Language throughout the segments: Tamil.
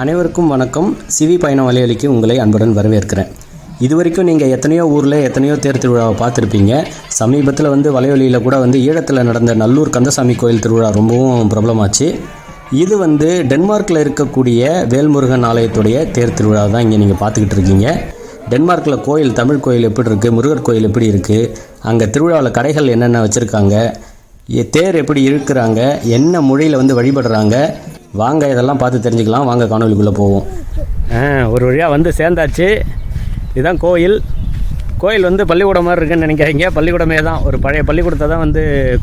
அனைவருக்கும் வணக்கம். சிவி பயண வலையொலிக்கு உங்களை அன்புடன் வரவேற்கிறேன். இதுவரைக்கும் நீங்கள் எத்தனையோ ஊரில் எத்தனையோ தேர் திருவிழாவை பார்த்துருப்பீங்க. சமீபத்தில் வலையொலியில் கூட ஈழத்தில் நடந்த நல்லூர் கந்தசாமி கோயில் திருவிழா ரொம்பவும் பிரபலமாச்சு. இது டென்மார்க்கில் இருக்கக்கூடிய வேல்முருகன் ஆலயத்துடைய தேர் திருவிழா தான் இங்கே நீங்கள் பார்த்துக்கிட்டு இருக்கீங்க. டென்மார்க்கில் கோயில், தமிழ் கோயில் எப்படி இருக்குது, முருகர் கோயில் எப்படி இருக்குது, அங்கே திருவிழாவில் கடைகள் என்னென்ன வச்சுருக்காங்க, தேர் எப்படி இழுக்கிறாங்க, என்ன மொழியில் வழிபடுறாங்க, வாங்க இதெல்லாம் பார்த்து தெரிஞ்சுக்கலாம். வாங்க காணொலிக்குள்ளே போவோம். ஒரு வழியாக சேர்ந்தாச்சு. இதுதான் கோயில். பள்ளிக்கூடம் மாதிரி இருக்குன்னு நினைக்காதீங்க, பள்ளிக்கூடமே தான். ஒரு பழைய பள்ளிக்கூடத்தை தான்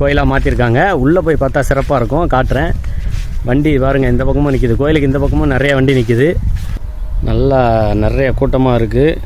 கோயிலாக மாற்றிருக்காங்க. உள்ளே போய் பார்த்தா சிறப்பாக இருக்கும், காட்டுறேன். வண்டி பாருங்கள், இந்த பக்கமும் நிற்கிது. கோயிலுக்கு இந்த பக்கமும் நிறைய வண்டி நிற்கிது. நல்லா நிறைய கூட்டமாக இருக்குது.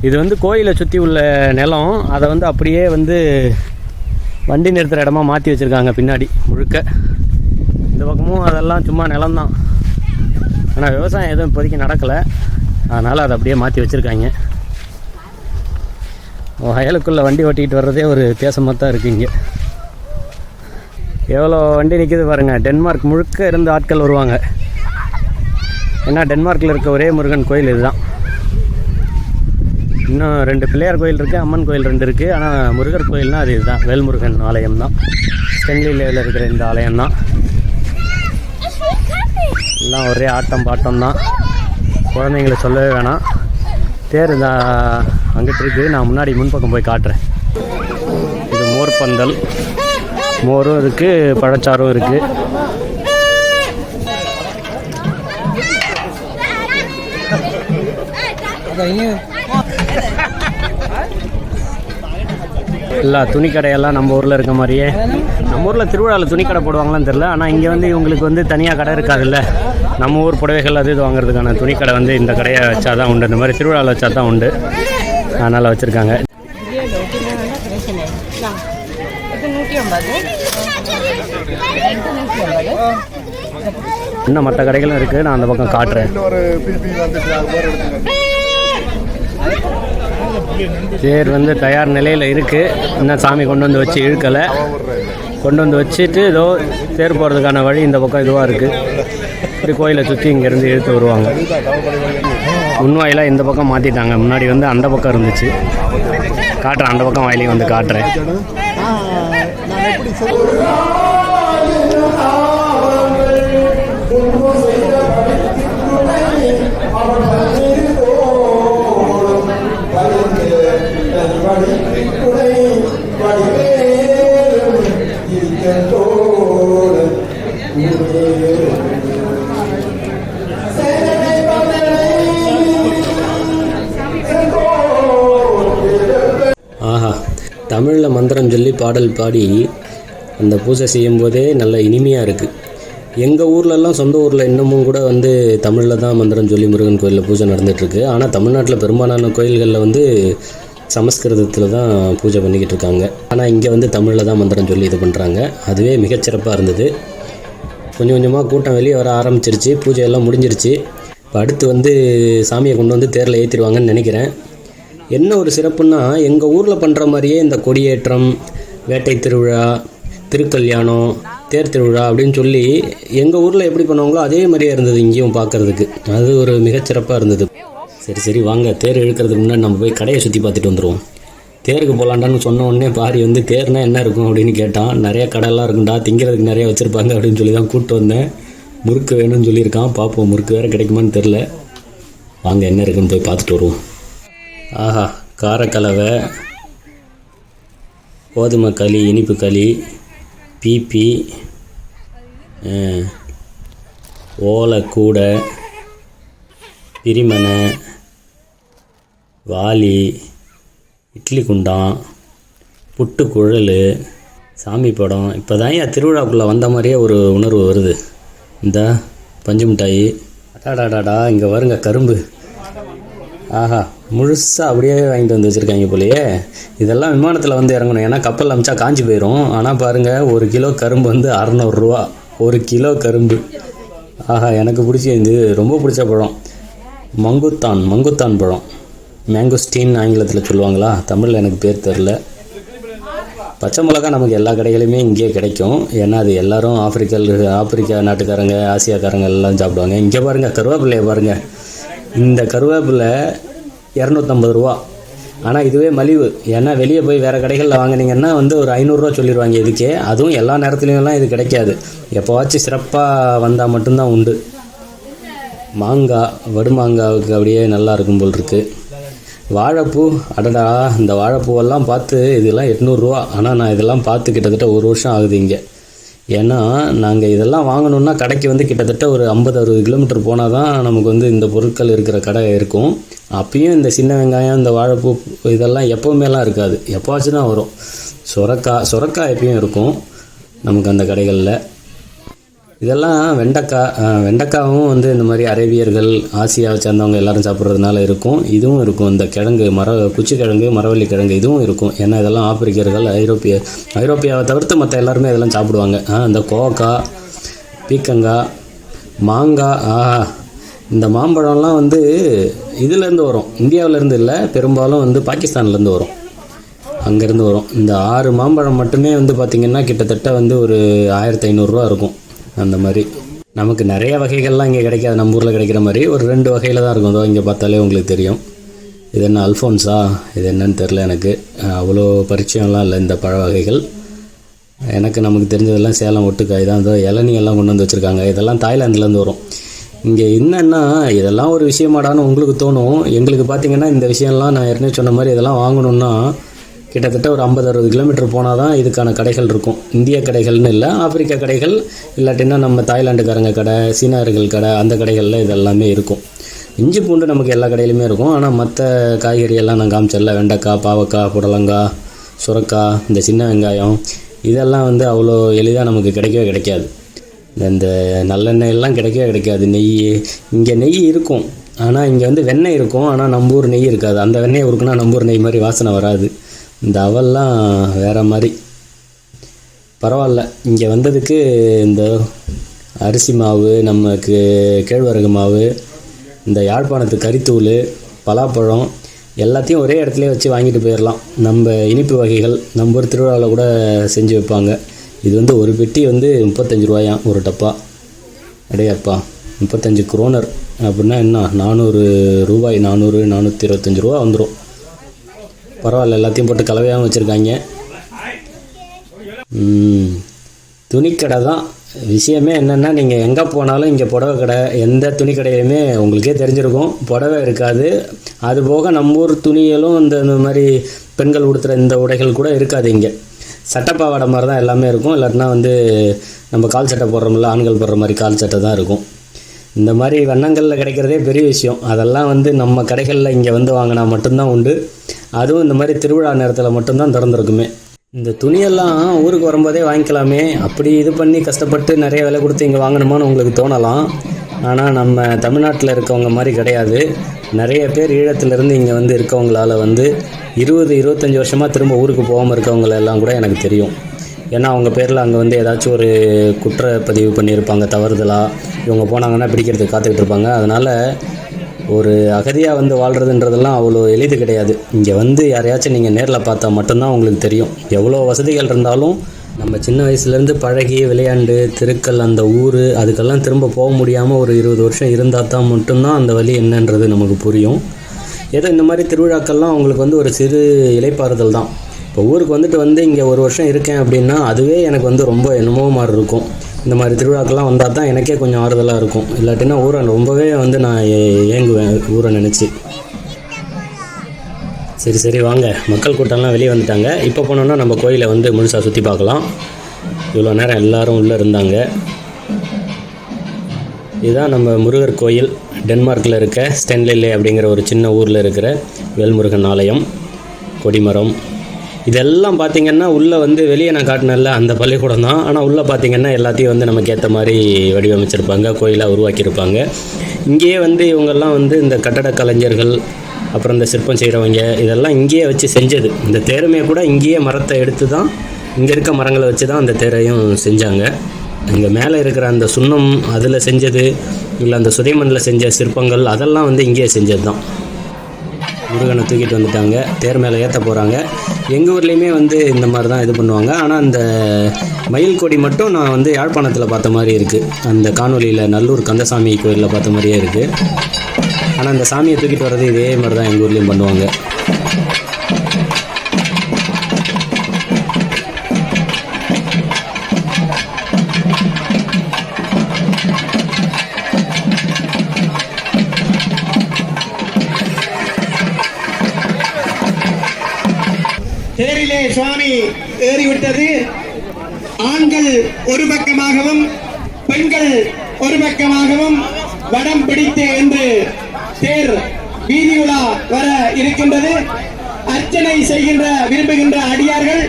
இது கோயிலை சுற்றி உள்ள நிலம். அதை அப்படியே வண்டி நிறுத்துகிற இடமா மாற்றி வச்சுருக்காங்க. பின்னாடி முழுக்க இந்த பக்கமும் அதெல்லாம் சும்மா நிலம்தான். ஆனால் விவசாயம் எதுவும் இப்போதைக்கு நடக்கலை, அதனால் அதை அப்படியே மாற்றி வச்சுருக்காங்க. வயலுக்குள்ளே வண்டி ஓட்டிக்கிட்டு வர்றதே ஒரு வித்தியாசமாக தான் இருக்குது. இங்கே எவ்வளோ வண்டி நிற்கிது பாருங்கள். டென்மார்க் முழுக்க இருந்து ஆட்கள் வருவாங்க. ஏன்னா டென்மார்க்கில் இருக்க ஒரே முருகன் கோயில் இதுதான். இன்னும் 2 பிள்ளையார் கோயில் இருக்குது, அம்மன் கோயில் 2 இருக்குது. ஆனால் முருகர் கோயில்னால் அது இதுதான், வேல்முருகன் ஆலயம் தான். ஸ்டென்லியில் இருக்கிற இந்த ஆலயம் தான். எல்லாம் ஒரே ஆட்டம் பாட்டம் தான். குழந்தைங்களை சொல்லவே வேணாம். தேர் தான் அங்கிட்டு இருக்குது. நான் முன்னாடி முன்பக்கம் போய் காட்டுறேன். இது மோர் பந்தல். மோரும் இருக்குது, பழச்சாரும் இருக்குது. இல்லை, துணிக்கடையெல்லாம் நம்ம ஊரில் இருக்க மாதிரியே. நம்ம ஊரில் திருவிழாவில் துணிக்கடை போடுவாங்களான்னு தெரில. ஆனால் இங்கே இவங்களுக்கு தனியாக கடை இருக்காதுல்ல. நம்ம ஊர் புடவைகள் அது இது வாங்குறதுக்கான துணிக்கடை இந்த கடையை வச்சா தான் உண்டு. இந்த மாதிரி திருவிழாவில் வச்சா தான் உண்டு. அதனால் வச்சுருக்காங்க. இன்னும் மற்ற கடைகளும் இருக்குது. நான் அந்த பக்கம் காட்டுறேன். தேர் தயார் நிலையில் இருக்குது. இன்னும் சாமி கொண்டு வச்சு இழுக்கலை. கொண்டு வச்சுட்டு ஏதோ தேர் போகிறதுக்கான வழி இந்த பக்கம் இதுவாக இருக்குது. இப்படி கோயிலை சுற்றி இங்கேருந்து இழுத்து வருவாங்க. முன்வாயிலாக இந்த பக்கம் மாற்றிட்டாங்க. முன்னாடி அந்த பக்கம் இருந்துச்சு. காட்டுறேன், அந்த பக்கம் வாயிலையும் காட்டுறேன். ஆஹா, தமிழில் மந்திரம் சொல்லி பாடல் பாடி அந்த பூஜை செய்யும்போதே நல்ல இனிமையாக இருக்குது. எங்கள் ஊர்லெல்லாம், சொந்த ஊரில் இன்னமும் கூட தமிழில் தான் மந்திரம் சொல்லி முருகன் கோயிலில் பூஜை நடந்துகிட்ருக்கு. ஆனால் தமிழ்நாட்டில் பெரும்பாலான கோயில்களில் சமஸ்கிருதத்தில் தான் பூஜை பண்ணிக்கிட்டு இருக்காங்க. ஆனால் இங்கே தமிழில் தான் மந்திரம் சொல்லி இது பண்ணுறாங்க. அதுவே மிகச்சிறப்பாக இருந்தது. கொஞ்சம் கொஞ்சமாக கூட்டம் வெளியே வர ஆரம்பிச்சிருச்சு. பூஜையெல்லாம் முடிஞ்சிருச்சு. இப்போ அடுத்து சாமியை கொண்டு தேரில் ஏற்றிடுவாங்கன்னு நினைக்கிறேன். என்ன ஒரு சிறப்புன்னா, எங்கள் ஊரில் பண்ணுற மாதிரியே இந்த கொடியேற்றம், வேட்டை திருவிழா, திருக்கல்யாணம், தேர் திருவிழா அப்படின்னு சொல்லி எங்கள் ஊரில் எப்படி பண்ணுவாங்களோ அதே மாதிரியே இருந்தது இங்கேயும் பார்க்குறதுக்கு. அது ஒரு மிகச்சிறப்பாக இருந்தது. சரி வாங்க, தேர் இழுக்கிறதுக்கு முன்னாடி நம்ம போய் கடையை சுற்றி பார்த்துட்டு வந்துடுவோம். தேருக்கு போகலான்டான்னு சொன்ன உடனே பாரி தேர்னா என்ன இருக்கும் அப்படின்னு கேட்டான். நிறைய கடையெல்லாம் இருக்குண்டா, திங்கிறதுக்கு நிறைய வச்சுருப்பாங்க அப்படின்னு சொல்லி தான் கூப்பிட்டு வந்தேன். முறுக்கு வேணும்னு சொல்லியிருக்கான். பார்ப்போம், முறுக்கு வேறு கிடைக்குமான்னு தெரில. வாங்க என்ன இருக்குன்னு போய் பார்த்துட்டு வருவோம். ஆஹா, காரக்கலவை, கோதுமை களி, இனிப்பு களி, பீப்பி, ஓலைக்கூடை, பிரிமனை, வாளி, இட்லி குண்டான், புட்டு குழல், சாமி படம். இப்போ தான் திருவிழாக்குள்ளே வந்த மாதிரியே ஒரு உணர்வு வருது. இந்த பஞ்சு மிட்டாயி, அடாடாடாடா, இங்கே வருங்க கரும்பு. ஆஹா, முழுசாக அப்படியே வாங்கிட்டு வச்சுருக்காங்க போலையே. இதெல்லாம் விமானத்தில் இறங்கணும், ஏன்னா கப்பல் அமிச்சா காஞ்சி போயிடும். ஆனால் பாருங்கள், 1 கிலோ கரும்பு 600 ரூபா. 1 கிலோ கரும்பு. ஆஹா, எனக்கு பிடிச்சது, ரொம்ப பிடிச்ச பழம் மங்குத்தான் பழம். மேங்கோஸ்டீன் ஆங்கிலத்தில் சொல்லுவாங்களா, தமிழில் எனக்கு பேர் தெரில. பச்சை மிளகா நமக்கு எல்லா கடைகளிலுமே இங்கேயே கிடைக்கும். ஏன்னா அது எல்லோரும் ஆப்பிரிக்கா நாட்டுக்காரங்க, ஆசியாக்காரங்க எல்லாம் சாப்பிடுவாங்க. இங்கே பாருங்கள், கருவேப்பிலையை பாருங்கள். இந்த கருவேப்பிலை 250 ரூபா. ஆனால் இதுவே மலிவு. ஏன்னா வெளியே போய் வேறு கடைகளில் வாங்கினீங்கன்னா வந்து ஒரு 500 ரூபா சொல்லிடுவாங்க இதுக்கே. அதுவும் எல்லா நேரத்துலையும்லாம் இது கிடைக்காது. எப்போவாச்சும் சிறப்பாக வந்தால் மட்டும்தான் உண்டு. மாங்காய், வடுமாங்காவுக்கு அப்படியே நல்லா இருக்கும் போல் இருக்குது. வாழைப்பூ, அடடா, இந்த வாழைப்பூவெல்லாம் பார்த்து இதெல்லாம் 800 ரூபா. ஆனால் நான் இதெல்லாம் பார்த்து கிட்டத்தட்ட 1 வருஷம் ஆகுது இங்கே. ஏன்னா நாங்கள் இதெல்லாம் வாங்கணுன்னா கடைக்கு வந்து கிட்டத்தட்ட ஒரு 50-60 கிலோமீட்டர் போனால் தான் நமக்கு வந்து இந்த பொருட்கள் இருக்கிற கடை இருக்கும். அப்பயும் இந்த சின்ன வெங்காயம், இந்த வாழைப்பூ இதெல்லாம் எப்போவுமேலாம் இருக்காது, எப்போவாச்சும் தான் வரும். சுரக்காய் எப்பயும் இருக்கும் நமக்கு அந்த கடைகளில். இதெல்லாம் வெண்டைக்காவும் வந்து இந்த மாதிரி அரேபியர்கள், ஆசியாவை சேர்ந்தவங்க எல்லோரும் சாப்பிட்றதுனால இருக்கும். இதுவும் இருக்கும். இந்த கிழங்கு, குச்சி கிழங்கு, மரவள்ளி கிழங்கு இதுவும் இருக்கும். ஏன்னா இதெல்லாம் ஆப்பிரிக்கர்கள், ஐரோப்பியாவை தவிர்த்து மற்ற எல்லாருமே இதெல்லாம் சாப்பிடுவாங்க. இந்த கோவக்காய், பீக்கங்காய், மாங்காய். இந்த மாம்பழம்லாம் வந்து இதுலேருந்து வரும், இந்தியாவிலேருந்து இல்லை, பெரும்பாலும் வந்து பாகிஸ்தான்லேருந்து வரும், அங்கேருந்து வரும். இந்த 6 மாம்பழம் மட்டுமே வந்து பார்த்திங்கன்னா கிட்டத்தட்ட வந்து ஒரு 1500 ரூபா இருக்கும். அந்த மாதிரி நமக்கு நிறைய வகைகள்லாம் இங்கே கிடைக்காது. நம்ம ஊரில் கிடைக்கிற மாதிரி ஒரு 2 வகையில் தான் இருக்கும். இங்கே பார்த்தாலே உங்களுக்கு தெரியும். இது என்ன அல்ஃபோன்ஸா, இது என்னன்னு தெரில. எனக்கு அவ்வளோ பரிச்சயம்லாம் இல்லை இந்த பழ வகைகள். நமக்கு தெரிஞ்சதெல்லாம் சேலம் ஒட்டுக்காய் தான். இளநியெல்லாம் கொண்டு வந்து வச்சுருக்காங்க. இதெல்லாம் தாய்லாந்துலேருந்து வரும். இங்கே என்னென்னா இதெல்லாம் ஒரு விஷயமாடான்னு உங்களுக்கு தோணும். எங்களுக்கு பார்த்திங்கன்னா இந்த விஷயம்லாம் நான் ஏற்கனவே சொன்ன மாதிரி இதெல்லாம் வாங்கணுன்னா கிட்டத்தட்ட ஒரு 50-60 கிலோமீட்டர் போனால் தான் இதுக்கான கடைகள் இருக்கும். இந்திய கடைகள்னு இல்லை, ஆப்பிரிக்கா கடைகள், இல்லாட்டின்னா நம்ம தாய்லாண்டுக்காரங்க கடை, சீனார்கள் கடை, அந்த கடைகளில் இதெல்லாமே இருக்கும். இஞ்சி பூண்டு நமக்கு எல்லா கடையிலுமே இருக்கும். ஆனால் மற்ற காய்கறியெல்லாம் நான் காமிச்சல, வெண்டைக்காய், பாவக்காய், புடலங்காய், சுரக்காய், இந்த சின்ன வெங்காயம், இதெல்லாம் வந்து அவ்வளோ எளிதாக நமக்கு கிடைக்காது. இந்த நல்லெண்ணெய் எல்லாம் கிடைக்காது. நெய், இங்கே நெய் இருக்கும், ஆனால் இங்கே வந்து வெண்ணெய் இருக்கும். ஆனால் நம்ம ஊர் நெய் இருக்காது. அந்த வெண்ணெய் இருக்குன்னா நம்ம ஊர் நெய் மாதிரி வாசனை வராது. இந்த அவெல்லாம் வேறு மாதிரி. பரவாயில்ல, இங்கே வந்ததுக்கு இந்த அரிசி மாவு, நமக்கு கேழ்வரகு மாவு, இந்த யாழ்ப்பாணத்து கறித்தூள், பலாப்பழம் எல்லாத்தையும் ஒரே இடத்துலையே வச்சு வாங்கிட்டு போயிடலாம். நம்ம இனிப்பு வகைகள் நம்ம ஒரு திருவிழாவில் கூட செஞ்சு வைப்பாங்க. இது வந்து ஒரு பெட்டி வந்து 35 ரூபாயாம் ஒரு டப்பா. அடையாப்பா, 35 குரோனர் அப்படின்னா என்ன, 400 ரூபாய், 425 ரூபா வந்துடும். பரவாயில்ல, எல்லாத்தையும் போட்டு கலவையாகவும் வச்சுருக்காங்க. துணிக்கடை தான் விஷயமே. என்னென்னா நீங்கள் எங்கே போனாலும் இங்கே புடவை கடை, எந்த துணி கடையிலுமே உங்களுக்கே தெரிஞ்சிருக்கும், புடவை இருக்காது. அதுபோக நம்ம ஊர் துணிகளும் இந்த மாதிரி பெண்கள் உடுத்துகிற இந்த உடைகள் கூட இருக்காது. இங்கே சட்டைப்பாவாடை மாதிரி தான் எல்லாமே இருக்கும். இல்லாட்டினா வந்து நம்ம கால் சட்டை போடுறோம்ல, ஆண்கள் போடுற மாதிரி கால் சட்டை தான் இருக்கும். இந்த மாதிரி வண்ணங்களில் கிடைக்கிறதே பெரிய விஷயம். அதெல்லாம் வந்து நம்ம கடைகளில் இங்கே வந்து வாங்கினா மட்டும்தான் உண்டு. அதுவும் இந்த மாதிரி திருவிழா நேரத்தில் மட்டும்தான் திறந்துருக்குமே. இந்த துணியெல்லாம் ஊருக்கு வரும்போதே வாங்கிக்கலாமே, அப்படி இது பண்ணி கஷ்டப்பட்டு நிறைய விலை கொடுத்து இங்கே வாங்கணுமான்னு உங்களுக்கு தோணலாம். ஆனால் நம்ம தமிழ்நாட்டில் இருக்கவங்க மாதிரி கிடையாது. நிறைய பேர் ஈழத்திலேருந்து இங்கே வந்து இருக்கவங்களால் வந்து 20-25 வருஷமாக திரும்ப ஊருக்கு போகாமல் இருக்கவங்களெல்லாம் கூட எனக்கு தெரியும். ஏன்னா அவங்க பேரில் அங்கே வந்து ஏதாச்சும் ஒரு குற்றப்பதிவு பண்ணியிருப்பாங்க தவறுதலாக. இவங்க போனாங்கன்னா பிடிக்கிறதுக்கு காத்துக்கிட்டு இருப்பாங்க. அதனால் ஒரு அகதியாக வந்து வாழ்கிறதுன்றதெல்லாம் அவ்வளோ எளிது கிடையாது. இங்கே வந்து யாரையாச்சும் நீங்கள் நேரில் பார்த்தா மட்டும்தான் உங்களுக்கு தெரியும். எவ்வளோ வசதிகள் இருந்தாலும் நம்ம சின்ன வயசுலேருந்து பழகி விளையாண்டு திருக்கல் அந்த ஊர் அதுக்கெல்லாம் திரும்ப போக முடியாமல் ஒரு 20 வருஷம் இருந்தால் தான் மட்டும்தான் அந்த வழி என்னன்றது நமக்கு புரியும். ஏதோ இந்த மாதிரி திருவிழாக்கள்லாம் அவங்களுக்கு வந்து ஒரு சிறு இளைப்பாறுதல் தான். இப்போ ஊருக்கு வந்து இங்கே 1 வருஷம் இருக்கேன் அப்படின்னா அதுவே எனக்கு வந்து ரொம்ப என்னமோ மாதிரி இருக்கும். இந்த மாதிரி திருவிழாக்கெல்லாம் வந்தால் தான் எனக்கே கொஞ்சம் ஆறுதலாக இருக்கும். இல்லாட்டினா ஊரை ரொம்பவே வந்து நான் ஏங்குவேன் ஊரை நினச்சி. சரி வாங்க, மக்கள் கூட்டம்லாம் வெளியே வந்துட்டாங்க. இப்போ போனோன்னா நம்ம கோயிலை வந்து முழுசாக சுற்றி பார்க்கலாம். இவ்வளோ நேரம் எல்லோரும் உள்ளே இருந்தாங்க. இதுதான் நம்ம முருகர் கோயில். டென்மார்க்கில் இருக்க ஸ்டென்லில்லே அப்படிங்கிற ஒரு சின்ன ஊரில் இருக்கிற வேல்முருகன் ஆலயம், கொடிமரம். இதெல்லாம் பார்த்திங்கன்னா உள்ளே வந்து வெளியே நான் காட்டினேன்ல அந்த பள்ளிக்கூடம் தான். ஆனால் உள்ளே பார்த்திங்கன்னா எல்லாத்தையும் வந்து நமக்கு ஏற்ற மாதிரி வடிவமைச்சிருப்பாங்க, கோயிலாக உருவாக்கியிருப்பாங்க. இங்கேயே வந்து இவங்கெல்லாம் வந்து இந்த கட்டட கலைஞர்கள், அப்புறம் இந்த சிற்பம் செய்கிறவங்க இதெல்லாம் இங்கேயே வச்சு செஞ்சது. இந்த தேருமே கூட இங்கேயே மரத்தை எடுத்து தான், இங்கே இருக்க மரங்களை வச்சு தான் அந்த தேரையும் செஞ்சாங்க. இங்கே மேலே இருக்கிற அந்த சுண்ணம் அதில் செஞ்சது, இல்லை அந்த சுதைமண்ணில் செஞ்ச சிற்பங்கள் அதெல்லாம் வந்து இங்கேயே செஞ்சது தான். முருகனை தூக்கிட்டு வந்துட்டாங்க, தேர் மேலே ஏற்ற போகிறாங்க. எங்கள் ஊர்லேயுமே வந்து இந்த மாதிரி தான் இது பண்ணுவாங்க. ஆனால் அந்த மயில் கொடி மட்டும் நான் வந்து யாழ்ப்பாணத்தில் பார்த்த மாதிரி இருக்குது. அந்த காணொலியில் நல்லூர் கந்தசாமி கோயிலில் பார்த்த மாதிரியே இருக்குது. ஆனால் அந்த சாமியை தூக்கிட்டு வர்றது இதே மாதிரி தான் எங்கள் ஊர்லேயும் பண்ணுவாங்க. தேரிலே சுவாமி ஏறிவிட்டது. ஆண்கள் ஒரு பக்கமாகவும் பெண்கள் ஒரு பக்கமாகவும் வடம் பிடித்து என்று தேர் வீதி உலா வர இருக்கின்றது. அர்ச்சனை செய்கின்ற விரும்புகின்ற அடியார்கள்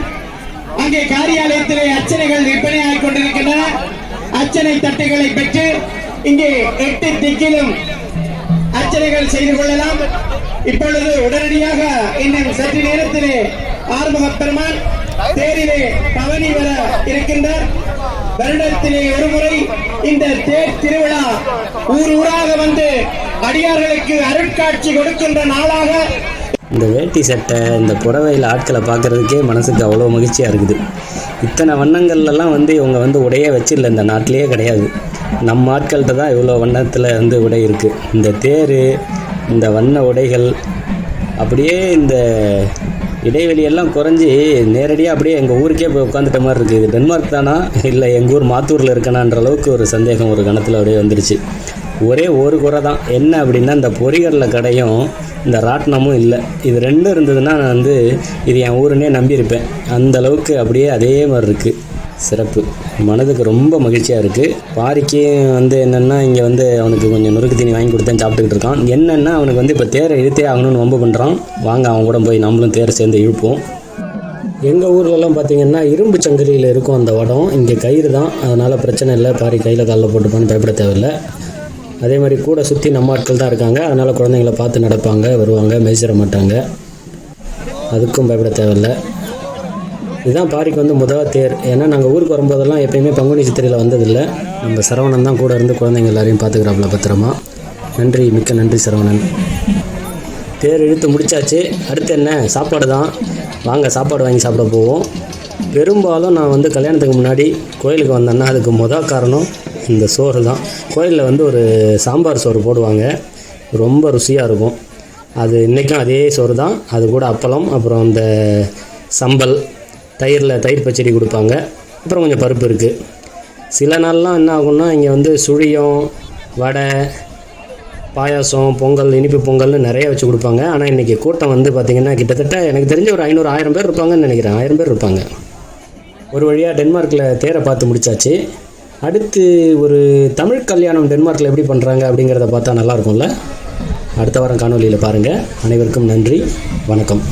அங்கே காரியாலயத்திலே அர்ச்சனைகள் விற்பனையாகிக் கொண்டிருக்கின்றன. அர்ச்சனை தட்டுகளை பெற்று இங்கே 8 திக்கிலும் அர்ச்சனைகள் செய்து கொள்ளலாம். இப்பொழுது உடனடியாக இன்னும் சற்று நேரத்திலே ஆறுமுக பெருமான் தேரிலே பவனி வர இருக்கின்றார். வருடத்திலே ஒருமுறை இந்த தேர் திருவிழா ஊர் ஊராக வந்து அடியார்களுக்கு அருட்காட்சி கொடுக்கின்ற நாளாக. இந்த வேட்டி சட்டை, இந்த புடவையில் ஆட்களை பார்க்குறதுக்கே மனசுக்கு அவ்வளோ மகிழ்ச்சியாக இருக்குது. இத்தனை வண்ணங்கள்லாம் வந்து இவங்க வந்து உடையே வச்சிடல, இந்த நாட்டிலேயே கிடையாது. நம்ம ஆட்கள்கிட்ட தான் இவ்வளோ வண்ணத்தில் வந்து உடை இருக்குது. இந்த தேர், இந்த வண்ண உடைகள், அப்படியே இந்த இடைவெளியெல்லாம் குறைஞ்சி நேரடியாக அப்படியே எங்கள் ஊருக்கே போய் உட்காந்துட்ட மாதிரி இருக்குது. இது டென்மார்க் தானா இல்லை எங்கள் ஊர் மாத்தூரில் இருக்கணான்ற அளவுக்கு ஒரு சந்தேகம் ஒரு கணத்தில் அப்படியே வந்துடுச்சு. ஒரே ஒரு குறை தான் என்ன அப்படின்னா, இந்த பொறிகடலை கடையும் இந்த ராட்டினமும் இல்லை. இது ரெண்டும் இருந்ததுன்னா நான் வந்து இது என் ஊருன்னே நம்பியிருப்பேன். அந்த அளவுக்கு அப்படியே அதே மாதிரி இருக்குது. சிறப்பு, மனதுக்கு ரொம்ப மகிழ்ச்சியாக இருக்குது. பாரிக்கு வந்து என்னென்னா, இங்கே வந்து அவனுக்கு கொஞ்சம் நுறுக்கு தீனி வாங்கி கொடுத்தேன், சாப்பிட்டுக்கிட்டு இருக்கான். என்னென்னா அவனுக்கு வந்து இப்போ தேரை இழுத்தே ஆகணும்னு ரொம்ப பண்ணுறான். வாங்க அவன் கூட போய் நம்மளும் தேரை சேர்ந்து இழுப்போம். எங்கள் ஊர்லலாம் பார்த்திங்கன்னா இரும்பு சங்கிலியில் இருக்கும் அந்த வடம். இங்கே கயிறு தான், அதனால் பிரச்சனை இல்லை. பாரி கையில் காலில் போட்டுப்பான்னு பயப்பட தேவையில்லை. அதே மாதிரி கூட சுற்றி நம்ம ஆட்கள் தான் இருக்காங்க. அதனால் குழந்தைங்கள பார்த்து நடப்பாங்க, வருவாங்க, மேய்ச்சிட மாட்டாங்க. அதுக்கும் பயப்பட தேவையில்லை. இதுதான் பாரிக்கு வந்து முதல் தேர். ஏன்னா நாங்கள் ஊருக்கு வரும்போதெல்லாம் எப்பயுமே பங்குனி சித்திரையில் வந்ததில்லை. நம்ம சரவணன் தான் கூட இருந்து குழந்தைங்க எல்லாரையும் பார்த்துக்கிறாப்புல பத்திரமா. நன்றி, மிக்க நன்றி சரவணன். தேர் இழுத்து முடிச்சாச்சு. அடுத்து என்ன, சாப்பாடு தான். வாங்க சாப்பாடு வாங்கி சாப்பிட போவோம். பெரும்பாலும் நான் வந்து கல்யாணத்துக்கு முன்னாடி கோயிலுக்கு வந்தேன்னா அதுக்கு முதல் காரணம் இந்த சோறு தான். கோயிலில் வந்து ஒரு சாம்பார் சோறு போடுவாங்க, ரொம்ப ருசியாக இருக்கும். அது இன்றைக்கும் அதே சோறு தான். அது கூட அப்பளம், அப்புறம் இந்த சம்பல், தயிர் பச்சடி கொடுப்பாங்க. அப்புறம் கொஞ்சம் பருப்பு இருக்குது. சில நாள்லாம் என்ன ஆகும்னா, இங்கே வந்து சுழியம், வடை, பாயாசம், பொங்கல், இனிப்பு பொங்கல்னு நிறைய வச்சு கொடுப்பாங்க. ஆனால் இன்றைக்கி கூட்டம் வந்து பார்த்திங்கன்னா கிட்டத்தட்ட எனக்கு தெரிஞ்ச ஒரு 500-1000 பேர் இருப்பாங்கன்னு நினைக்கிறேன். 1000 பேர் இருப்பாங்க. ஒரு வழியாக டென்மார்க்கில் தேரை பார்த்து முடித்தாச்சு. அடுத்து ஒரு தமிழ் கல்யாணம் டென்மார்க்கில் எப்படி பண்ணுறாங்க அப்படிங்கிறத பார்த்தா நல்லாயிருக்கும்ல. அடுத்த வாரம் காணொலியில் பாருங்கள். அனைவருக்கும் நன்றி, வணக்கம்.